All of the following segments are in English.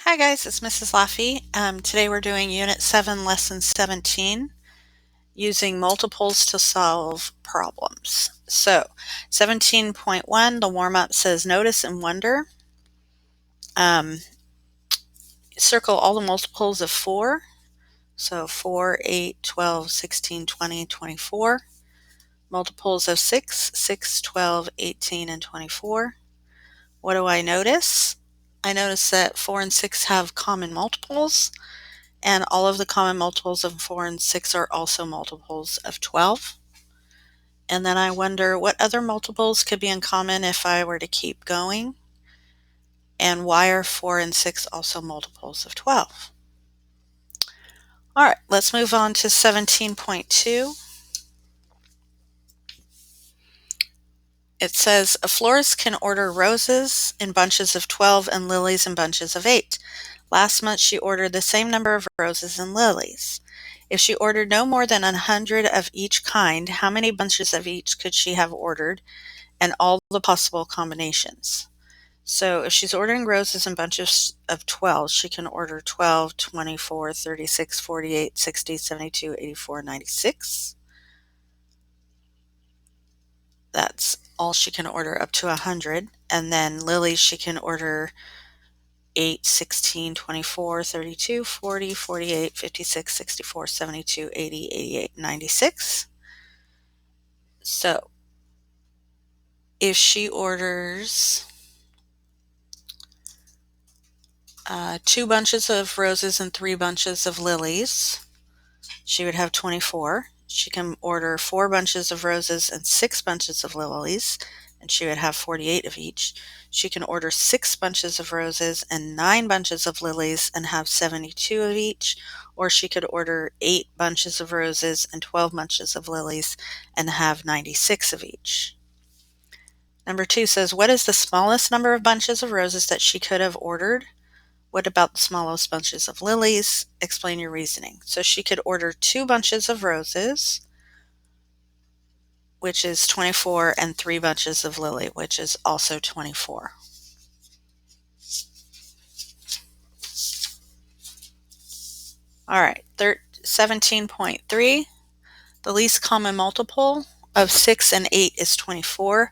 Hi guys, it's Mrs. Laffey. Today we're doing Unit 7, Lesson 17, using multiples to solve problems. So, 17.1, the warm-up says notice and wonder. Circle all the multiples of 4. So 4, 8, 12, 16, 20, 24. Multiples of 6, 6, 12, 18, and 24. What do I notice? I notice that 4 and 6 have common multiples. And all of the common multiples of 4 and 6 are also multiples of 12. And then I wonder what other multiples could be in common if I were to keep going. And why are 4 and 6 also multiples of 12? All right, let's move on to 17.2. It says, a florist can order roses in bunches of 12 and lilies in bunches of 8. Last month she ordered the same number of roses and lilies. If she ordered no more than 100 of each kind, how many bunches of each could she have ordered, and all the possible combinations? So if she's ordering roses in bunches of 12, she can order 12, 24, 36, 48, 60, 72, 84, 96. That's all she can order up to 100. And then lilies, she can order 8, 16, 24, 32, 40, 48, 56, 64, 72, 80, 88, 96. So if she orders 2 bunches of roses and 3 bunches of lilies, she would have 24. She can order 4 bunches of roses and 6 bunches of lilies, and she would have 48 of each. She can order 6 bunches of roses and 9 bunches of lilies and have 72 of each, or she could order 8 bunches of roses and 12 bunches of lilies and have 96 of each. Number 2 says, what is the smallest number of bunches of roses that she could have ordered? What about the smallest bunches of lilies? Explain your reasoning. So she could order 2 bunches of roses, which is 24, and 3 bunches of lily, which is also 24. All right, 17.3. The least common multiple of 6 and 8 is 24.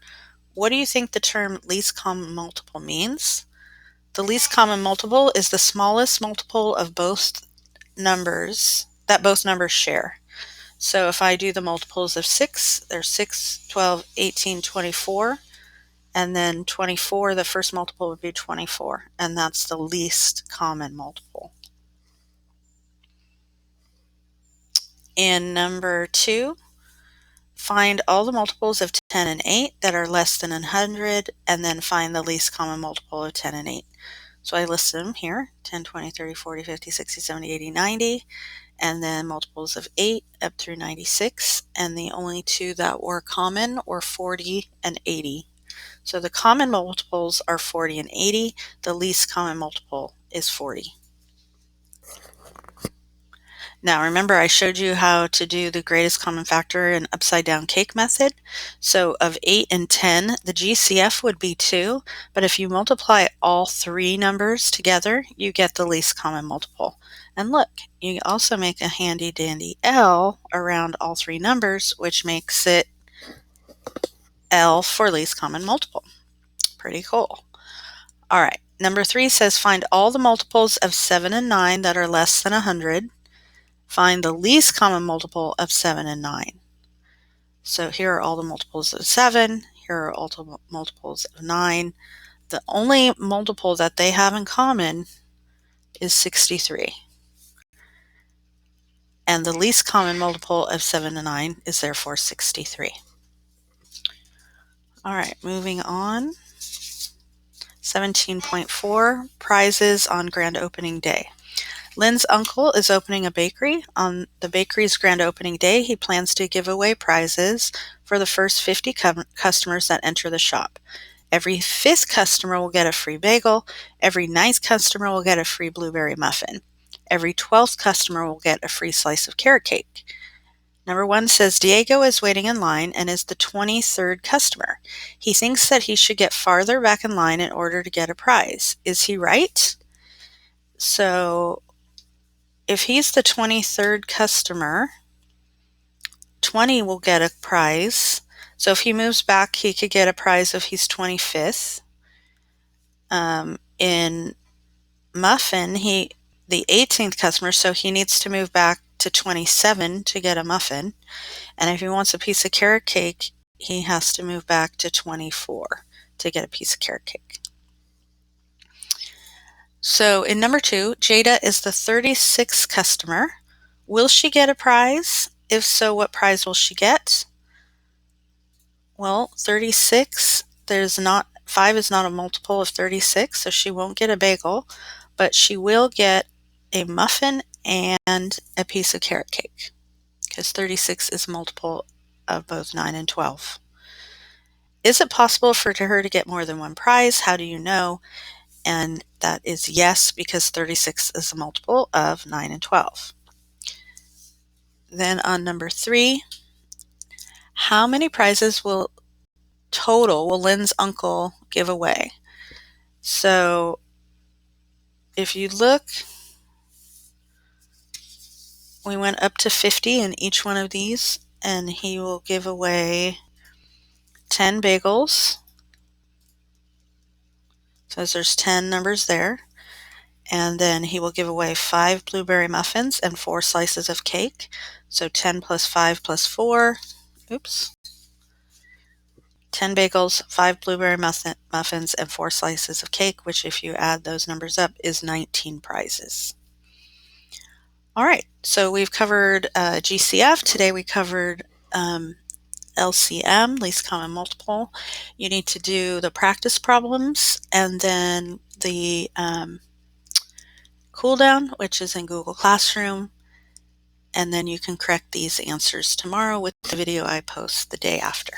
What do you think the term least common multiple means? The least common multiple is the smallest multiple of both numbers that both numbers share. So if I do the multiples of 6, there's 6, 12, 18, 24, and then 24, the first multiple would be 24, and that's the least common multiple. In number 2, find all the multiples of 10 and 8 that are less than 100, and then find the least common multiple of 10 and 8. So I listed them here, 10, 20, 30, 40, 50, 60, 70, 80, 90, and then multiples of 8 up through 96, and the only 2 that were common were 40 and 80. So the common multiples are 40 and 80. The least common multiple is 40. Now remember, I showed you how to do the greatest common factor in upside down cake method. So of 8 and 10, the GCF would be 2, but if you multiply all 3 numbers together, you get the least common multiple. And look, you also make a handy dandy L around all 3 numbers, which makes it L for least common multiple. Pretty cool. All right, number 3 says find all the multiples of 7 and 9 that are less than 100. Find the least common multiple of 7 and 9. So here are all the multiples of 7. Here are all the multiples of 9. The only multiple that they have in common is 63. And the least common multiple of 7 and 9 is therefore 63. All right, moving on. 17.4, prizes on grand opening day. Lynn's uncle is opening a bakery. On the bakery's grand opening day, he plans to give away prizes for the first 50 customers that enter the shop. Every 5th customer will get a free bagel. Every 9th customer will get a free blueberry muffin. Every 12th customer will get a free slice of carrot cake. Number 1 says Diego is waiting in line and is the 23rd customer. He thinks that he should get farther back in line in order to get a prize. Is he right? So if he's the 23rd customer, 20 will get a prize. So if he moves back, he could get a prize if he's 25th. In Muffin, the 18th customer, so he needs to move back to 27 to get a muffin. And if he wants a piece of carrot cake, he has to move back to 24 to get a piece of carrot cake. So in number 2, Jada is the 36th customer. Will she get a prize? If so, what prize will she get? Well, 36, 5 is not a multiple of 36, so she won't get a bagel, but she will get a muffin and a piece of carrot cake, because 36 is a multiple of both 9 and 12. Is it possible for her to get more than one prize? How do you know? And that is yes, because 36 is a multiple of 9 and 12. Then on number 3, how many prizes will Lynn's uncle give away? So if you look, we went up to 50 in each one of these, and he will give away 10 bagels. So there's 10 numbers there. And then he will give away 5 blueberry muffins and 4 slices of cake. So 10 plus 5 plus 4. 10 bagels, 5 blueberry muffins, and 4 slices of cake, which if you add those numbers up is 19 prizes. All right, so we've covered GCF. Today we covered LCM, least common multiple. You need to do the practice problems and then the cool down, which is in Google Classroom. And then you can correct these answers tomorrow with the video I post the day after.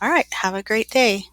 All right, have a great day.